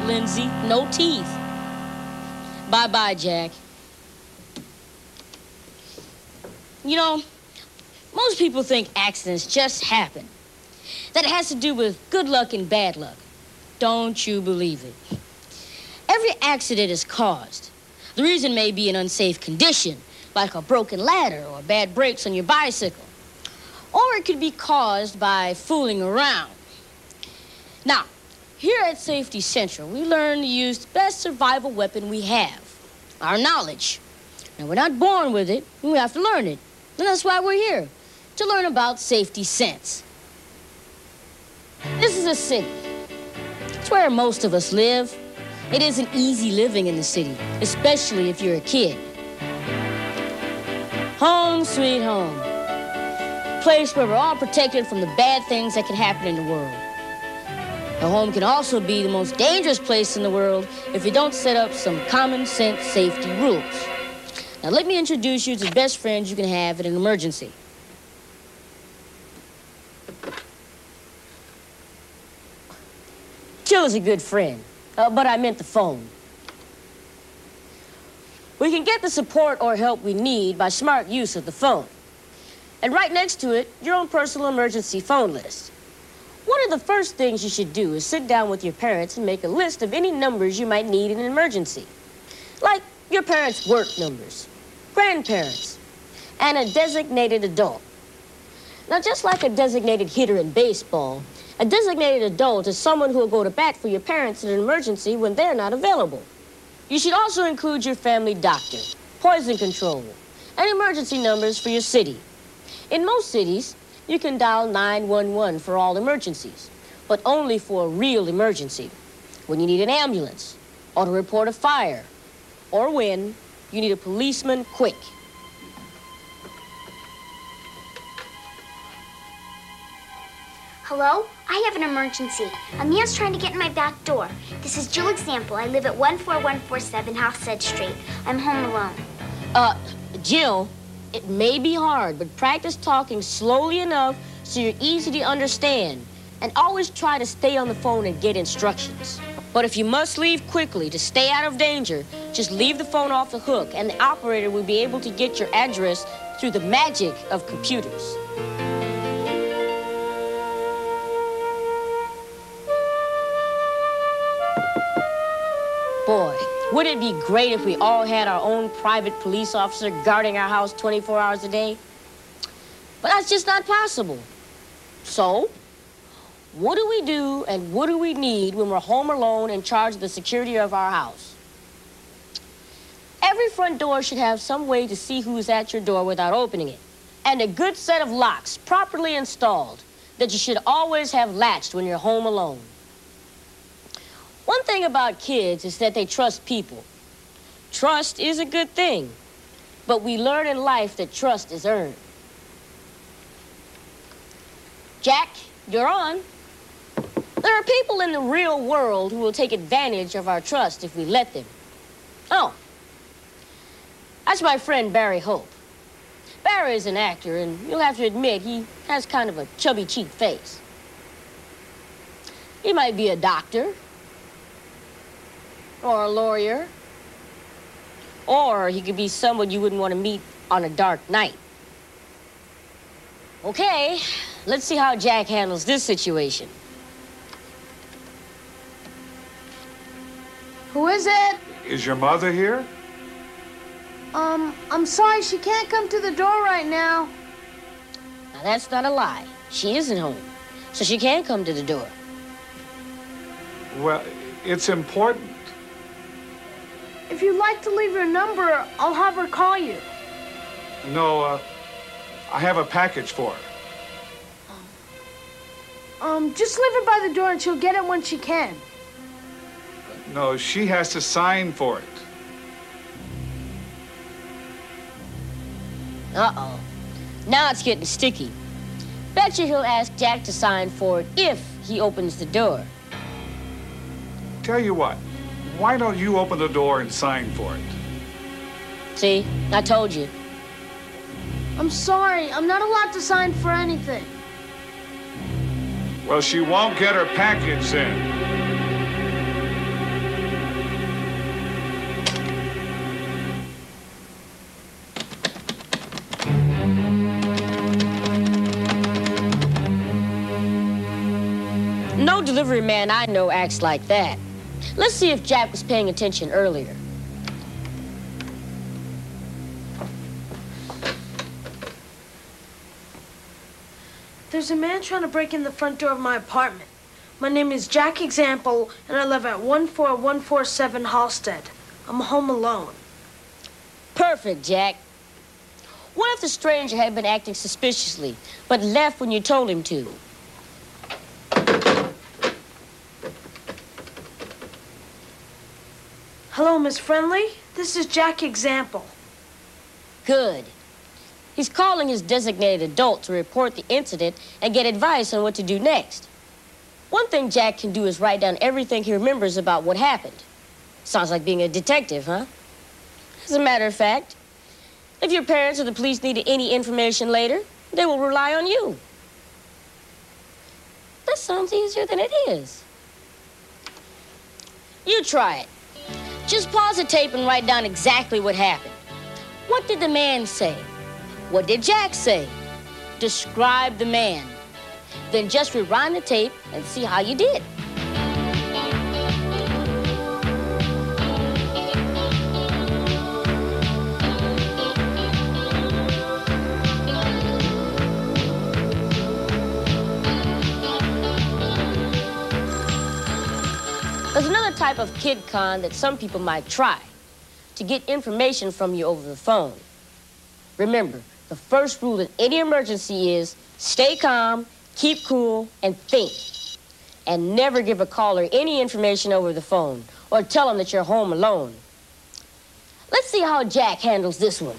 Lindsay. No teeth. Bye-bye, Jack. You know, most people think accidents just happen. That it has to do with good luck and bad luck. Don't you believe it? Every accident is caused. The reason may be an unsafe condition, like a broken ladder or bad brakes on your bicycle. Or it could be caused by fooling around. Now, here at Safety Central, we learn to use the best survival weapon we have, our knowledge. Now, we're not born with it, we have to learn it. And that's why we're here, to learn about safety sense. This is a city. It's where most of us live. It isn't easy living in the city, especially if you're a kid. Home, sweet home. Place where we're all protected from the bad things that can happen in the world. A home can also be the most dangerous place in the world if you don't set up some common sense safety rules. Now let me introduce you to the best friends you can have in an emergency. Jill is a good friend, but I meant the phone. We can get the support or help we need by smart use of the phone. And right next to it, your own personal emergency phone list. One of the first things you should do is sit down with your parents and make a list of any numbers you might need in an emergency. Like your parents' work numbers, grandparents, and a designated adult. Now, just like a designated hitter in baseball, a designated adult is someone who will go to bat for your parents in an emergency when they're not available. You should also include your family doctor, poison control, and emergency numbers for your city. In most cities, you can dial 911 for all emergencies, but only for a real emergency. When you need an ambulance, or to report a fire, or when you need a policeman quick. Hello? I have an emergency. Amia's trying to get in my back door. This is Jill Example. I live at 14147 Halstead Street. I'm home alone. Jill, it may be hard, but practice talking slowly enough so you're easy to understand. And always try to stay on the phone and get instructions. But if you must leave quickly to stay out of danger, just leave the phone off the hook and the operator will be able to get your address through the magic of computers. Boy, wouldn't it be great if we all had our own private police officer guarding our house 24 hours a day? But that's just not possible. So, what do we do and what do we need when we're home alone in charge of the security of our house? Every front door should have some way to see who's at your door without opening it. And a good set of locks properly installed that you should always have latched when you're home alone. One thing about kids is that they trust people. Trust is a good thing, but we learn in life that trust is earned. Jack, you're on. There are people in the real world who will take advantage of our trust if we let them. Oh, that's my friend Barry Hope. Barry is an actor, and you'll have to admit he has kind of a chubby cheek face. He might be a doctor, or a lawyer, or he could be someone you wouldn't want to meet on a dark night. Okay, let's see how Jack handles this situation. Who is it? Is your mother here? I'm sorry, she can't come to the door right now. Now, that's not a lie. She isn't home, so she can't come to the door. Well, it's important. If you'd like to leave your number, I'll have her call you. No, I have a package for her. Just leave it by the door and she'll get it when she can. No, she has to sign for it. Uh-oh. Now it's getting sticky. Bet you he'll ask Jack to sign for it if he opens the door. Tell you what, why don't you open the door and sign for it? See, I told you. I'm sorry, I'm not allowed to sign for anything. Well, she won't get her package then. delivery man I know acts like that. Let's see if Jack was paying attention earlier. There's a man trying to break in the front door of my apartment. My name is Jack Example, and I live at 14147 Halstead. I'm home alone. Perfect, Jack. What if the stranger had been acting suspiciously, but left when you told him to? Hello, Miss Friendly. This is Jack Example. Good. He's calling his designated adult to report the incident and get advice on what to do next. One thing Jack can do is write down everything he remembers about what happened. Sounds like being a detective, huh? As a matter of fact, if your parents or the police needed any information later, they will rely on you. That sounds easier than it is. You try it. Just pause the tape and write down exactly what happened. What did the man say? What did Jack say? Describe the man. Then just rewind the tape and see how you did. There's another type of kid con that some people might try, to get information from you over the phone. Remember, the first rule in any emergency is stay calm, keep cool, and think. And never give a caller any information over the phone or tell them that you're home alone. Let's see how Jack handles this one.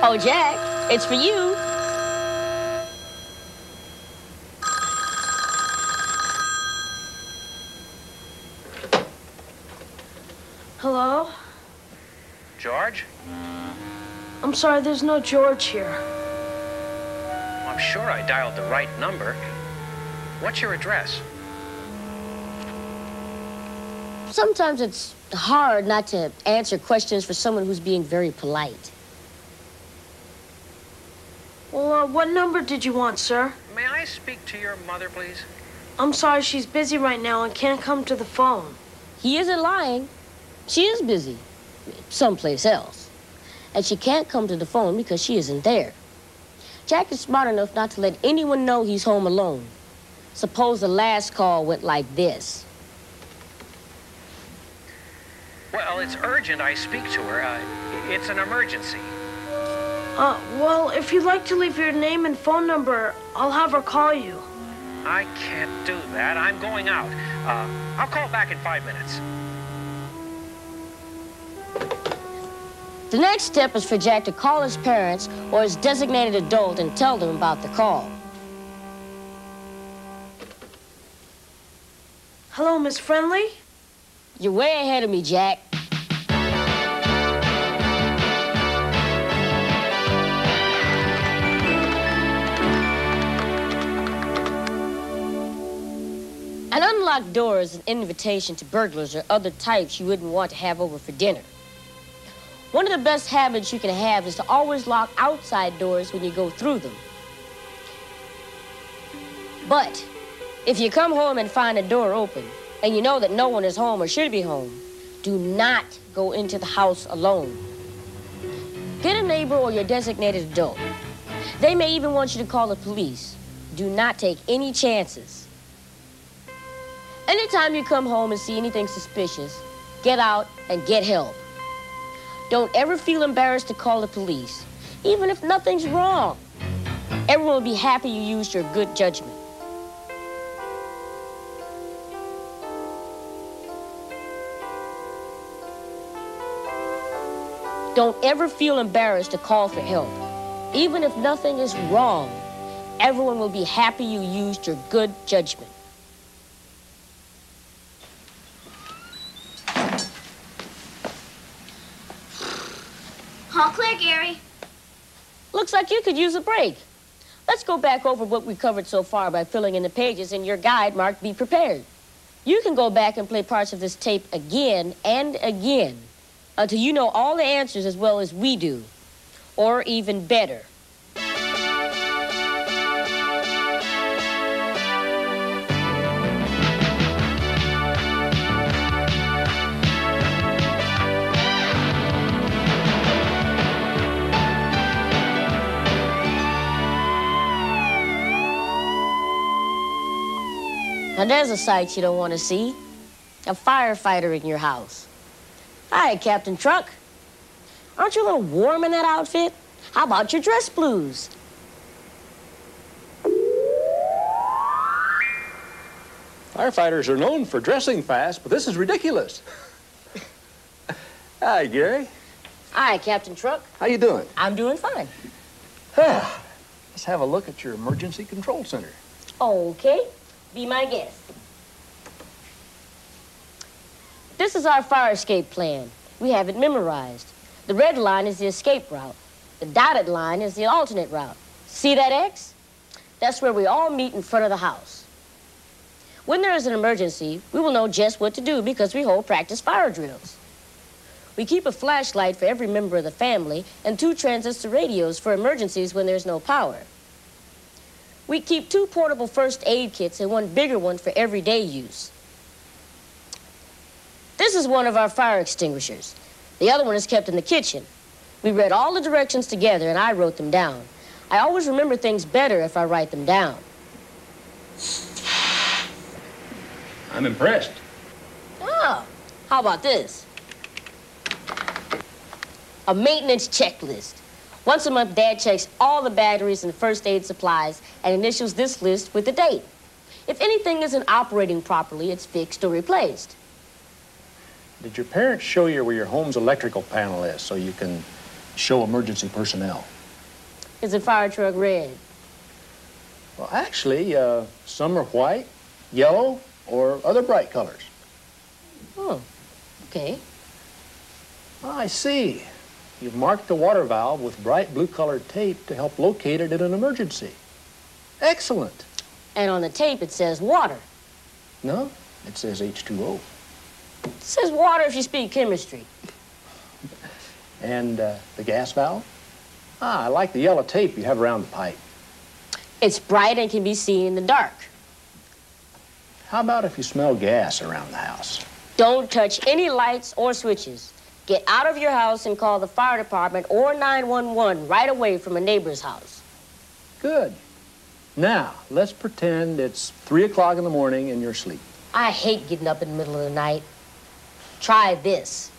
Oh, Jack, it's for you. Hello? George? I'm sorry, there's no George here. Well, I'm sure I dialed the right number. What's your address? Sometimes it's hard not to answer questions for someone who's being very polite. Well, what number did you want, sir? May I speak to your mother, please? I'm sorry, she's busy right now and can't come to the phone. He isn't lying. She is busy, someplace else. And she can't come to the phone because she isn't there. Jack is smart enough not to let anyone know he's home alone. Suppose the last call went like this. Well, it's urgent I speak to her. It's an emergency. Well, if you'd like to leave your name and phone number, I'll have her call you. I can't do that. I'm going out. I'll call back in 5 minutes. The next step is for Jack to call his parents or his designated adult and tell them about the call. Hello, Miss Friendly? You're way ahead of me, Jack. An unlocked door is an invitation to burglars or other types you wouldn't want to have over for dinner. One of the best habits you can have is to always lock outside doors when you go through them. But if you come home and find a door open, and you know that no one is home or should be home, do not go into the house alone. Get a neighbor or your designated adult. They may even want you to call the police. Do not take any chances. Anytime you come home and see anything suspicious, get out and get help. Don't ever feel embarrassed to call the police, even if nothing's wrong. Everyone will be happy you used your good judgment. Don't ever feel embarrassed to call for help. Even if nothing is wrong, everyone will be happy you used your good judgment. All clear, Gary. Looks like you could use a break. Let's go back over what we covered so far by filling in the pages in your guide marked Be Prepared. You can go back and play parts of this tape again and again until you know all the answers as well as we do, or even better. Now, there's a sight you don't want to see. A firefighter in your house. Hi, Captain Truck. Aren't you a little warm in that outfit? How about your dress blues? Firefighters are known for dressing fast, but this is ridiculous. Hi, Gary. Hi, Captain Truck. How you doing? I'm doing fine. Let's have a look at your emergency control center. Okay, be my guest. This is our fire escape plan. We have it memorized. The red line is the escape route. The dotted line is the alternate route. See that X? That's where we all meet in front of the house. When there is an emergency, we will know just what to do because we hold practice fire drills. We keep a flashlight for every member of the family and 2 transistor radios for emergencies when there's no power. We keep 2 portable first aid kits and 1 bigger one for everyday use. This is one of our fire extinguishers. The other one is kept in the kitchen. We read all the directions together and I wrote them down. I always remember things better if I write them down. I'm impressed. Oh, how about this? A maintenance checklist. Once a month, Dad checks all the batteries and first aid supplies and initials this list with the date. If anything isn't operating properly, it's fixed or replaced. Did your parents show you where your home's electrical panel is so you can show emergency personnel? Is the fire truck red? Well, actually, some are white, yellow, or other bright colors. Oh, okay. Oh, I see. You've marked the water valve with bright blue-colored tape to help locate it in an emergency. Excellent. And on the tape, it says water. No, it says H2O. It says water if you speak chemistry. And the gas valve? Ah, I like the yellow tape you have around the pipe. It's bright and can be seen in the dark. How about if you smell gas around the house? Don't touch any lights or switches. Get out of your house and call the fire department or 911 right away from a neighbor's house. Good. Now, let's pretend it's 3 o'clock in the morning and you're asleep. I hate getting up in the middle of the night. Try this.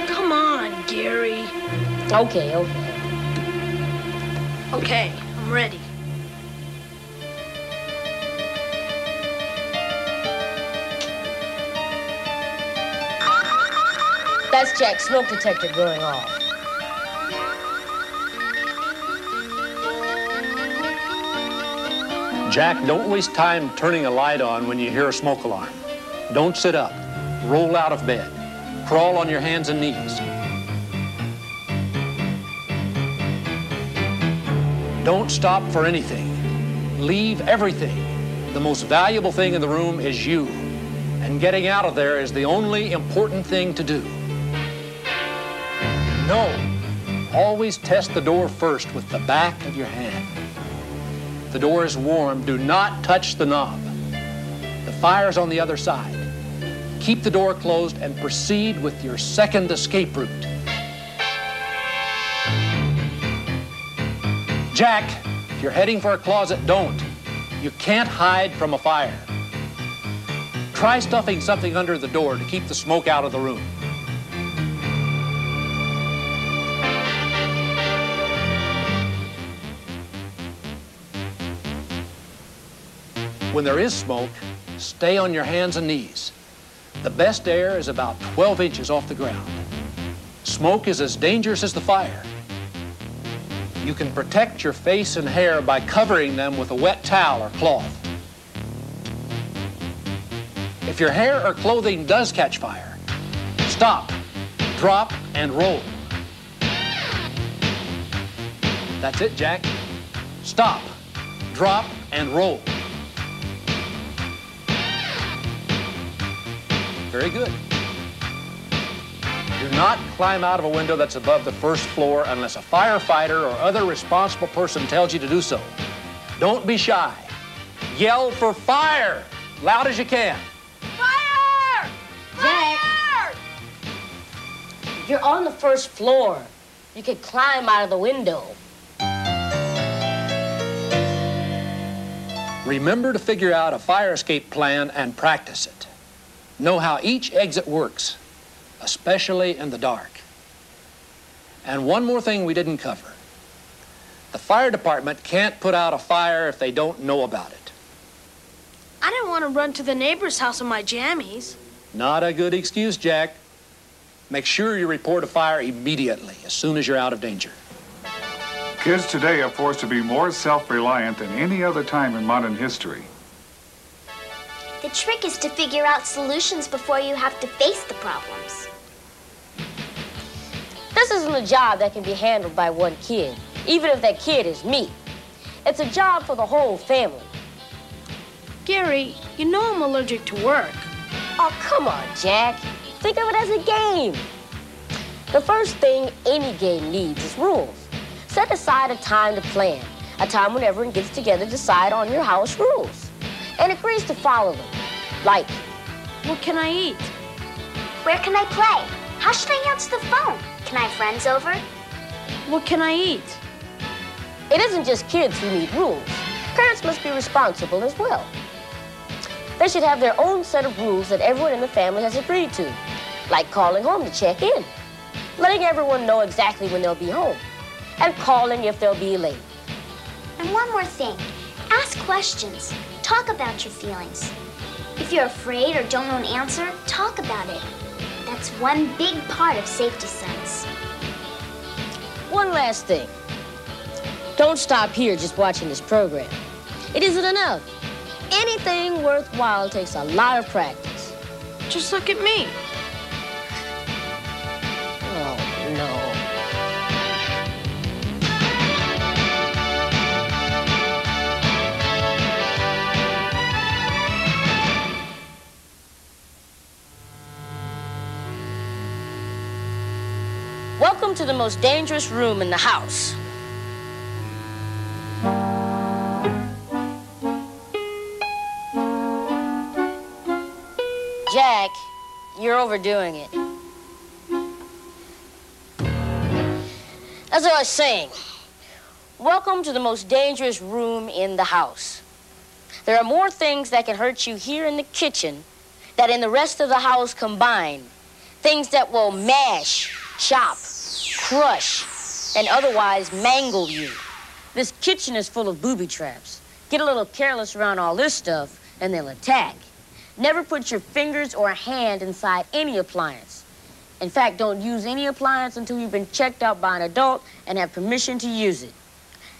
Come on, Gary. Okay. Okay, I'm ready. That's Jack's smoke detector going off. Jack, don't waste time turning a light on when you hear a smoke alarm. Don't sit up. Roll out of bed. Crawl on your hands and knees. Don't stop for anything. Leave everything. The most valuable thing in the room is you. And getting out of there is the only important thing to do. No. Always test the door first with the back of your hand. If the door is warm, do not touch the knob. The fire's on the other side. Keep the door closed and proceed with your second escape route. Jack, if you're heading for a closet, don't. You can't hide from a fire. Try stuffing something under the door to keep the smoke out of the room. When there is smoke, stay on your hands and knees. The best air is about 12 inches off the ground. Smoke is as dangerous as the fire. You can protect your face and hair by covering them with a wet towel or cloth. If your hair or clothing does catch fire, stop, drop, and roll. That's it, Jack. Stop, drop, and roll. Very good. Do not climb out of a window that's above the first floor unless a firefighter or other responsible person tells you to do so. Don't be shy. Yell for fire, loud as you can. Fire! Jack! You're on the first floor. You could climb out of the window. Remember to figure out a fire escape plan and practice it. Know how each exit works, especially in the dark. And one more thing we didn't cover. The fire department can't put out a fire if they don't know about it. I didn't want to run to the neighbor's house in my jammies. Not a good excuse, Jack. Make sure you report a fire immediately, as soon as you're out of danger. Kids today are forced to be more self-reliant than any other time in modern history. The trick is to figure out solutions before you have to face the problems. This isn't a job that can be handled by one kid, even if that kid is me. It's a job for the whole family. Gary, you know I'm allergic to work. Oh, come on, Jack. Think of it as a game. The first thing any game needs is rules. Set aside a time to plan, a time when everyone gets together to decide on your house rules, and agrees to follow them. Like, What can I eat? Where can I play? How should I answer the phone? Can I have friends over? What can I eat? it isn't just kids who need rules. Parents must be responsible as well. They should have their own set of rules that everyone in the family has agreed to, like calling home to check in, letting everyone know exactly when they'll be home, and calling if they'll be late. And one more thing, ask questions. Talk about your feelings. If you're afraid or don't know an answer, talk about it. That's one big part of safety sense. One last thing. Don't stop here just watching this program. It isn't enough. Anything worthwhile takes a lot of practice. Just look at me. Oh, no. Welcome to the most dangerous room in the house. Jack, you're overdoing it. As I was saying, welcome to the most dangerous room in the house. There are more things that can hurt you here in the kitchen than in the rest of the house combined. Things that will mash, chop, crush, and otherwise mangle you. This kitchen is full of booby traps. Get a little careless around all this stuff, and they'll attack. Never put your fingers or hand inside any appliance. In fact, don't use any appliance until you've been checked out by an adult and have permission to use it.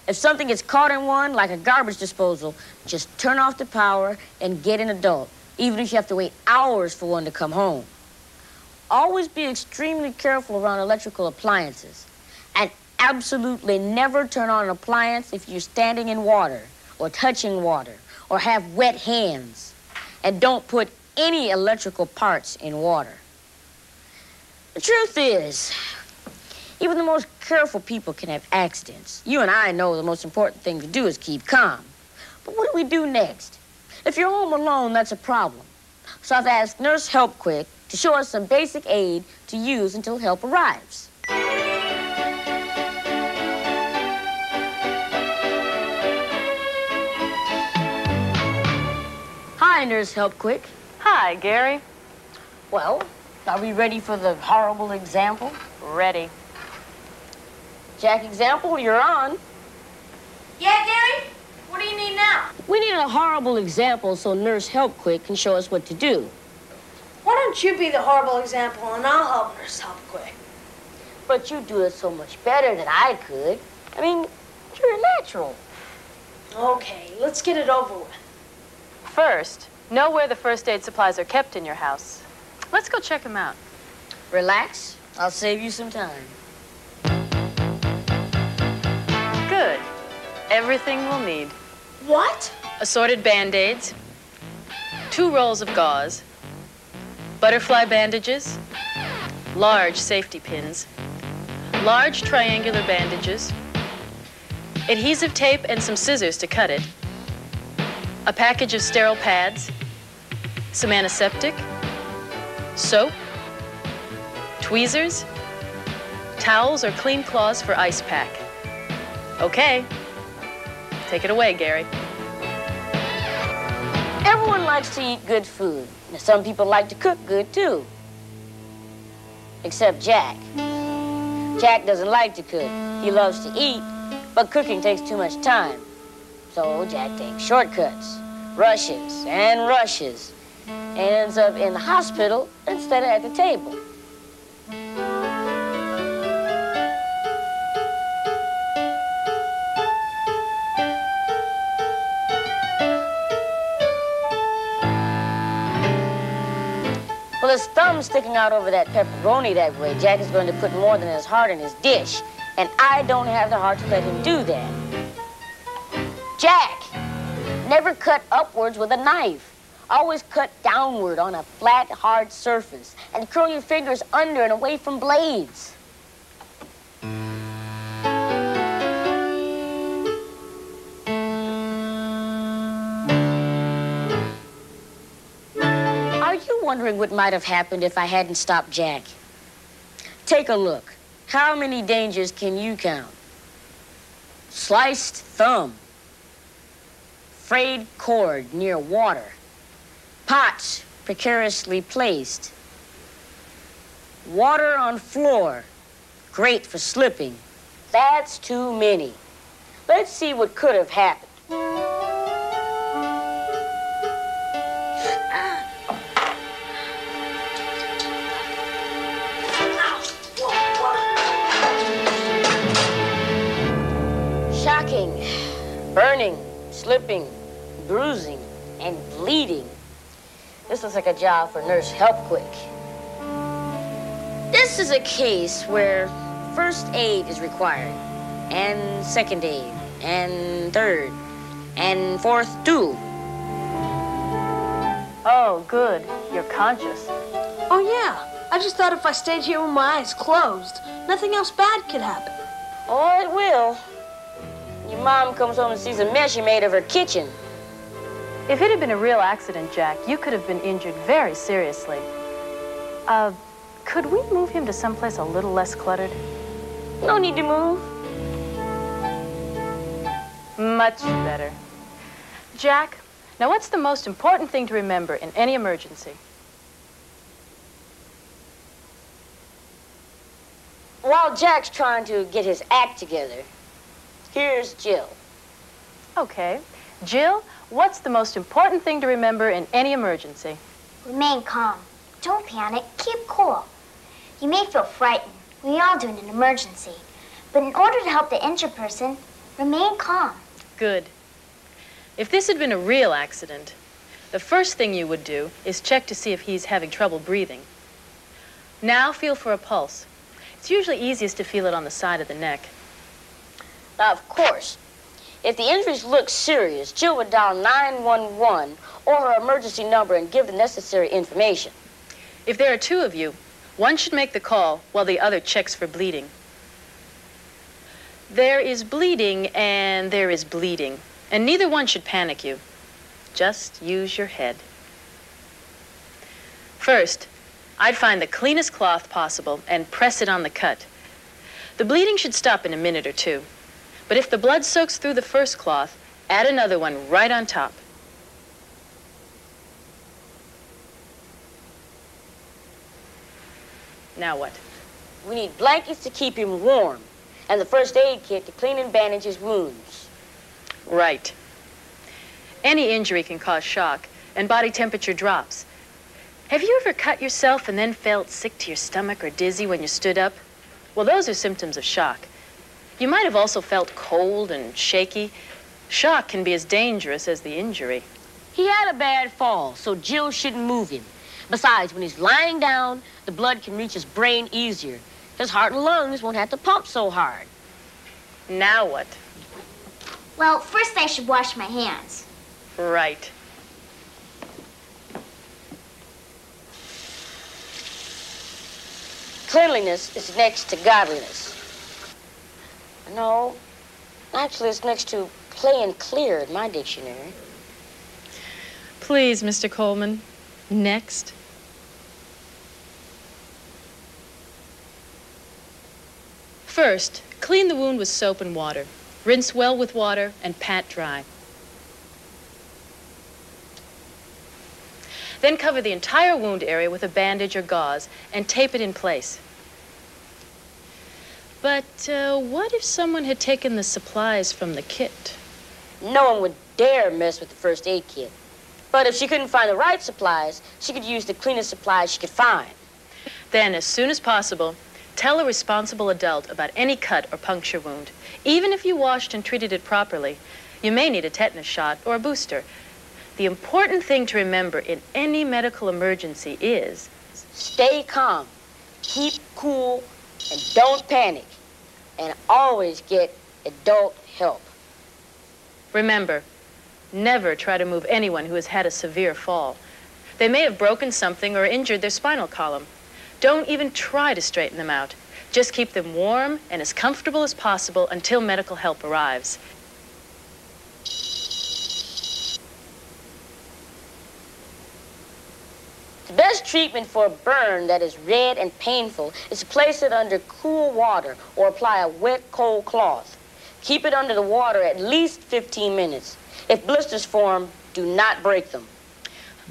If something gets caught in one, like a garbage disposal, just turn off the power and get an adult, even if you have to wait hours for one to come home. Always be extremely careful around electrical appliances. And absolutely never turn on an appliance if you're standing in water or touching water or have wet hands. And don't put any electrical parts in water. The truth is, even the most careful people can have accidents. You and I know the most important thing to do is keep calm. But what do we do next? If you're home alone, that's a problem. So I've asked Nurse Help Quick to show us some basic aid to use until help arrives. Hi, Nurse Help Quick. Hi, Gary. Well, are we ready for the horrible example? Ready. Jack, example, you're on. Yeah, Gary? What do you need now? We need a horrible example so Nurse Help Quick can show us what to do. Why don't you be the horrible example and I'll help Nurse Help Quick? But you do it so much better than I could. I mean, you're a natural. Okay, let's get it over with. First, know where the first aid supplies are kept in your house. Let's go check them out. Relax. I'll save you some time. Good. Everything we'll need. What? Assorted Band-Aids, 2 rolls of gauze, butterfly bandages, large safety pins, large triangular bandages, adhesive tape and some scissors to cut it, a package of sterile pads, some antiseptic, soap, tweezers, Towels or clean cloths for ice pack. Okay. Take it away, Gary. Everyone likes to eat good food. Now, some people like to cook good, too. Except Jack. Jack doesn't like to cook. He loves to eat, but cooking takes too much time. So Jack takes shortcuts, rushes and rushes, and ends up in the hospital instead of at the table. Well, his thumb's sticking out over that pepperoni that way. Jack is going to put more than his heart in his dish, and I don't have the heart to let him do that. Jack, never cut upwards with a knife. Always cut downward on a flat, hard surface, and curl your fingers under and away from blades. Are you wondering what might have happened if I hadn't stopped Jack? Take a look. How many dangers can you count? Sliced thumb. Frayed cord near water. Pots precariously placed. Water on floor. Great for slipping. That's too many. Let's see what could have happened. Shocking, burning, slipping, bruising, and bleeding. This looks like a job for Nurse Help Quick. This is a case where first aid is required, and second aid, and third, and fourth too. Oh, good. You're conscious. Oh, yeah. I just thought if I stayed here with my eyes closed, nothing else bad could happen. Oh, it will. Your mom comes home and sees a mess you made of her kitchen. If it had been a real accident, Jack, you could have been injured very seriously. Could we move him to someplace a little less cluttered? No need to move. Much better. Jack, now what's the most important thing to remember in any emergency? While Jack's trying to get his act together, here's Jill. Okay. Jill, what's the most important thing to remember in any emergency? Remain calm. Don't panic. Keep cool. You may feel frightened. We all do in an emergency. But in order to help the injured person, remain calm. Good. If this had been a real accident, the first thing you would do is check to see if he's having trouble breathing. Now feel for a pulse. It's usually easiest to feel it on the side of the neck. Now, of course, if the injuries look serious, Jill would dial 911 or her emergency number and give the necessary information. If there are two of you, one should make the call while the other checks for bleeding. There is bleeding and there is bleeding, and neither one should panic you. Just use your head. First, I'd find the cleanest cloth possible and press it on the cut. The bleeding should stop in a minute or two. But if the blood soaks through the first cloth, add another one right on top. Now what? We need blankets to keep him warm and the first aid kit to clean and bandage his wounds. Right. Any injury can cause shock, and body temperature drops. Have you ever cut yourself and then felt sick to your stomach or dizzy when you stood up? Well, those are symptoms of shock. You might have also felt cold and shaky. Shock can be as dangerous as the injury. He had a bad fall, so Jill shouldn't move him. Besides, when he's lying down, the blood can reach his brain easier. His heart and lungs won't have to pump so hard. Now what? Well, first I should wash my hands. Right. Cleanliness is next to godliness. No, actually it's next to plain clear in my dictionary. Please, Mr. Coleman. Next. First, clean the wound with soap and water. Rinse well with water and pat dry. Then cover the entire wound area with a bandage or gauze and tape it in place. But what if someone had taken the supplies from the kit? No one would dare mess with the first aid kit. But if she couldn't find the right supplies, she could use the cleanest supplies she could find. Then, as soon as possible, tell a responsible adult about any cut or puncture wound. Even if you washed and treated it properly, you may need a tetanus shot or a booster. The important thing to remember in any medical emergency is... stay calm, keep cool, and don't panic. And always get adult help. Remember, never try to move anyone who has had a severe fall. They may have broken something or injured their spinal column. Don't even try to straighten them out. Just keep them warm and as comfortable as possible until medical help arrives. The best treatment for a burn that is red and painful is to place it under cool water or apply a wet, cold cloth. Keep it under the water at least 15 minutes. If blisters form, do not break them.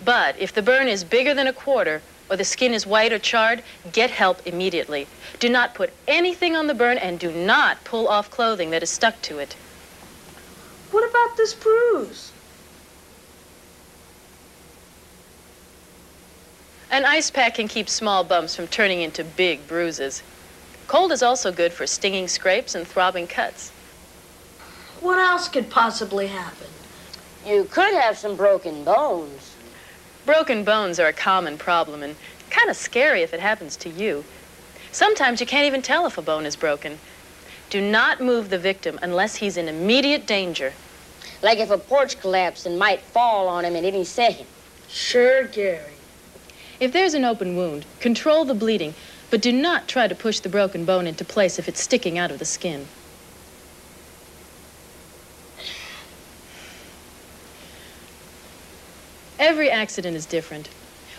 But if the burn is bigger than a quarter or the skin is white or charred, get help immediately. Do not put anything on the burn and do not pull off clothing that is stuck to it. What about this bruise? An ice pack can keep small bumps from turning into big bruises. Cold is also good for stinging scrapes and throbbing cuts. What else could possibly happen? You could have some broken bones. Broken bones are a common problem and kind of scary if it happens to you. Sometimes you can't even tell if a bone is broken. Do not move the victim unless he's in immediate danger. Like if a porch collapsed and might fall on him at any second. Sure, Gary. If there's an open wound, control the bleeding, but do not try to push the broken bone into place if it's sticking out of the skin. Every accident is different.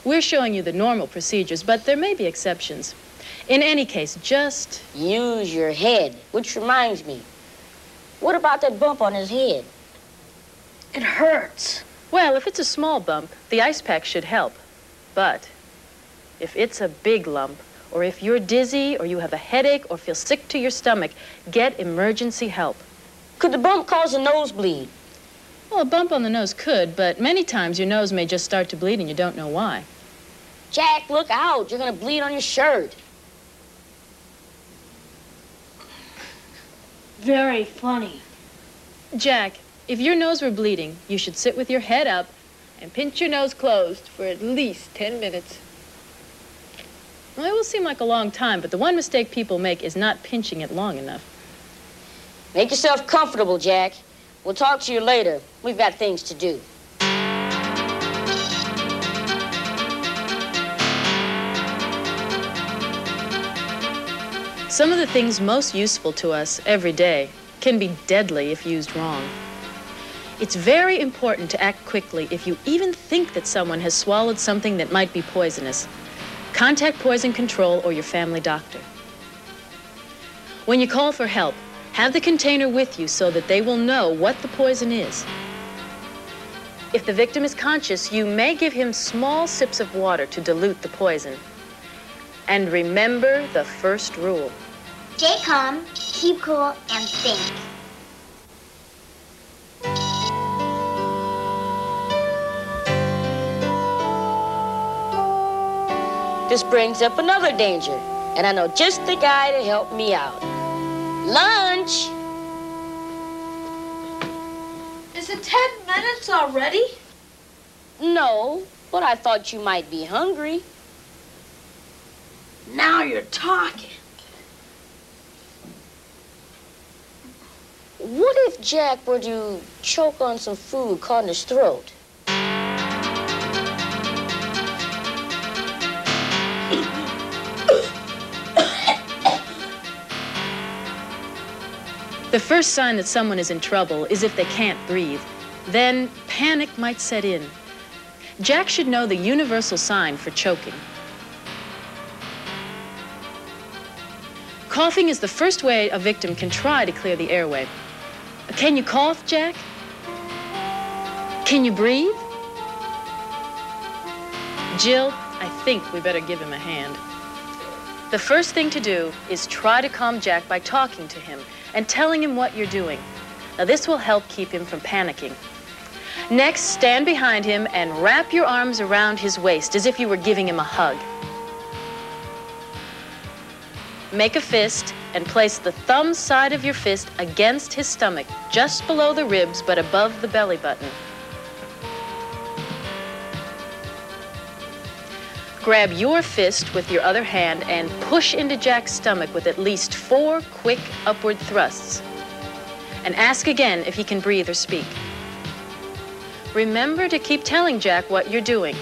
We're showing you the normal procedures, but there may be exceptions. In any case, just... use your head, which reminds me. What about that bump on his head? It hurts. Well, if it's a small bump, the ice pack should help. But if it's a big lump, or if you're dizzy, or you have a headache, or feel sick to your stomach, get emergency help. Could the bump cause a nosebleed? Well, a bump on the nose could, but many times your nose may just start to bleed and you don't know why. Jack, look out. You're going to bleed on your shirt. Very funny. Jack, if your nose were bleeding, you should sit with your head up and pinch your nose closed for at least 10 minutes. Well, it will seem like a long time, but the one mistake people make is not pinching it long enough. Make yourself comfortable, Jack. We'll talk to you later. We've got things to do. Some of the things most useful to us every day can be deadly if used wrong. It's very important to act quickly if you even think that someone has swallowed something that might be poisonous. Contact poison control or your family doctor. When you call for help, have the container with you so that they will know what the poison is. If the victim is conscious, you may give him small sips of water to dilute the poison. And remember the first rule. Stay calm, keep cool, and think. This brings up another danger, and I know just the guy to help me out. Lunch! Is it 10 minutes already? No, but I thought you might be hungry. Now you're talking. What if Jack were to choke on some food caught in his throat? The first sign that someone is in trouble is if they can't breathe. Then panic might set in. Jack should know the universal sign for choking. Coughing is the first way a victim can try to clear the airway. Can you cough, Jack? Can you breathe? Jill, I think we better give him a hand. The first thing to do is try to calm Jack by talking to him and telling him what you're doing. Now, this will help keep him from panicking. Next, stand behind him and wrap your arms around his waist as if you were giving him a hug. Make a fist and place the thumb side of your fist against his stomach, just below the ribs but above the belly button. Grab your fist with your other hand and push into Jack's stomach with at least 4 quick upward thrusts. And ask again if he can breathe or speak. Remember to keep telling Jack what you're doing.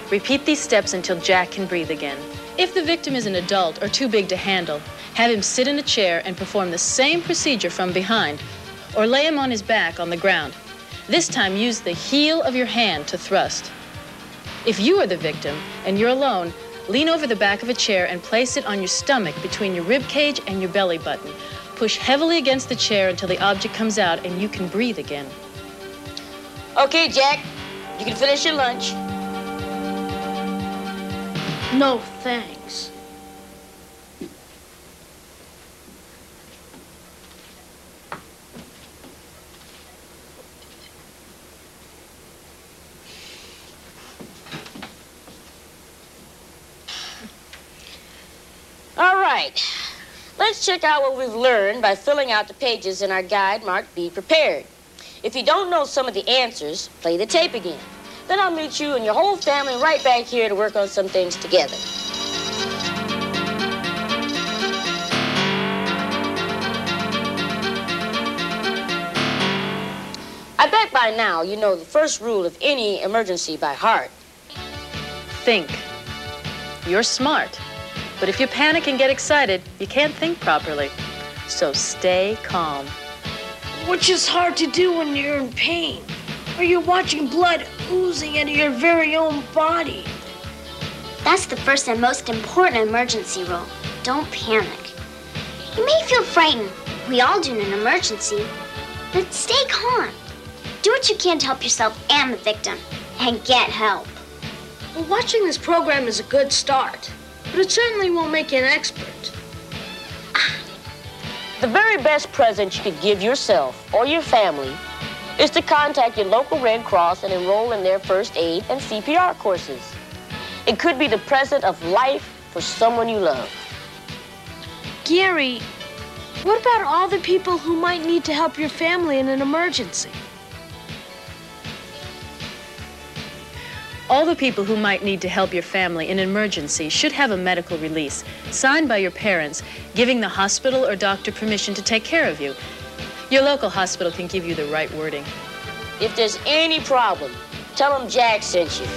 Repeat these steps until Jack can breathe again. If the victim is an adult or too big to handle, have him sit in a chair and perform the same procedure from behind, or lay him on his back on the ground. This time, use the heel of your hand to thrust. If you are the victim and you're alone, lean over the back of a chair and place it on your stomach between your rib cage and your belly button. Push heavily against the chair until the object comes out and you can breathe again. Okay, Jack, you can finish your lunch. No, thanks. All right, let's check out what we've learned by filling out the pages in our guide marked Be Prepared. If you don't know some of the answers, play the tape again. Then I'll meet you and your whole family right back here to work on some things together. I bet by now you know the first rule of any emergency by heart. Think. You're smart. But if you panic and get excited, you can't think properly. So stay calm. Which is hard to do when you're in pain, or you're watching blood oozing out of your very own body. That's the first and most important emergency rule. Don't panic. You may feel frightened. We all do in an emergency. But stay calm. Do what you can to help yourself and the victim, and get help. Well, watching this program is a good start, but it certainly won't make you an expert. The very best present you could give yourself or your family is to contact your local Red Cross and enroll in their first aid and CPR courses. It could be the present of life for someone you love. Gary, what about all the people who might need to help your family in an emergency? All the people who might need to help your family in an emergency should have a medical release signed by your parents, giving the hospital or doctor permission to take care of you. Your local hospital can give you the right wording. If there's any problem, tell them Jack sent you.